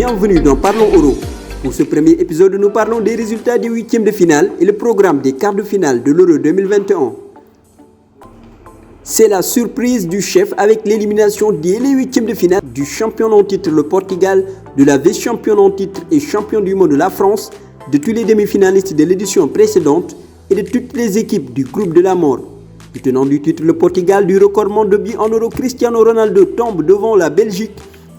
bienvenue dans Parlons Euro. Pour ce premier épisode, nous parlons des résultats des huitièmes de finale et le programme des quarts de finale de l'Euro 2021. C'est la surprise du chef avec l'élimination dès les huitièmes de finale du champion en titre le Portugal, de la vice-championne en titre et champion du monde la France, de tous les demi-finalistes de l'édition précédente et de toutes les équipes du groupe de la mort. Du tenant du titre le Portugal, du recordman de buts en Euro, Cristiano Ronaldo tombe devant la Belgique.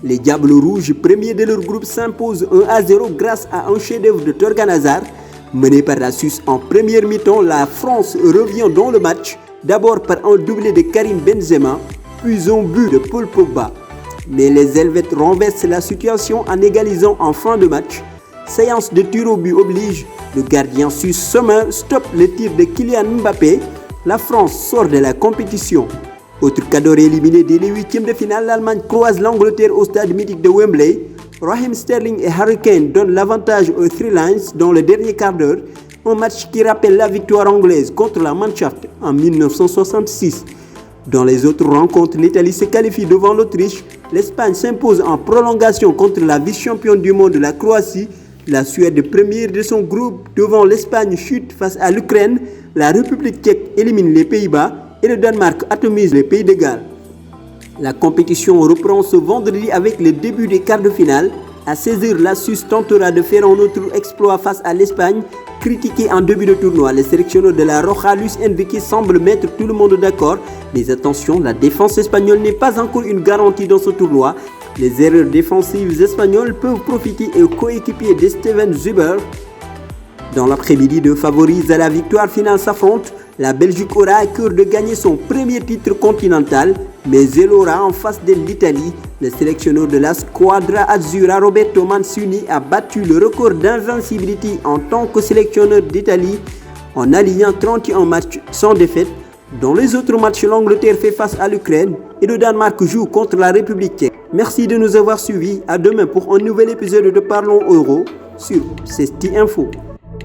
Les Diables Rouges, premiers de leur groupe, s'imposent 1-0 grâce à un chef-d'œuvre de Thorgan Hazard. Mené par la Suisse en première mi-temps, la France revient dans le match, d'abord par un doublé de Karim Benzema, puis un but de Paul Pogba. Mais les Helvètes renversent la situation en égalisant en fin de match. Séance de tir au but oblige, le gardien suisse Sommer stoppe le tir de Kylian Mbappé. La France sort de la compétition. Autre cadeau éliminé dès les huitièmes de finale, l'Allemagne croise l'Angleterre au stade mythique de Wembley. Raheem Sterling et Harry Kane donnent l'avantage aux Three Lions dans le dernier quart d'heure. Un match qui rappelle la victoire anglaise contre la Mannschaft en 1966. Dans les autres rencontres, l'Italie se qualifie devant l'Autriche. L'Espagne s'impose en prolongation contre la vice-championne du monde, la Croatie. La Suède, première de son groupe devant l'Espagne, chute face à l'Ukraine. La République tchèque élimine les Pays-Bas et le Danemark atomise les Pays de Galles. La compétition reprend ce vendredi avec le début des quarts de finale. À 16h, la Suisse tentera de faire un autre exploit face à l'Espagne. Critiqué en début de tournoi, le sélectionneur de la Roja, Luis Enrique, semble mettre tout le monde d'accord. Mais attention, la défense espagnole n'est pas encore une garantie dans ce tournoi. Les erreurs défensives espagnoles peuvent profiter aux coéquipiers de Steven Zuber. Dans l'après-midi, deux favoris à la victoire finale s'affrontent. La Belgique aura à cœur de gagner son premier titre continental, mais elle aura en face de l'Italie. Le sélectionneur de la Squadra Azzurra, Roberto Mancini, a battu le record d'invincibilité en tant que sélectionneur d'Italie en alignant 31 matchs sans défaite. Dans les autres matchs, l'Angleterre fait face à l'Ukraine et le Danemark joue contre la République tchèque. Merci de nous avoir suivis. À demain pour un nouvel épisode de Parlons Euro sur CESTI Info.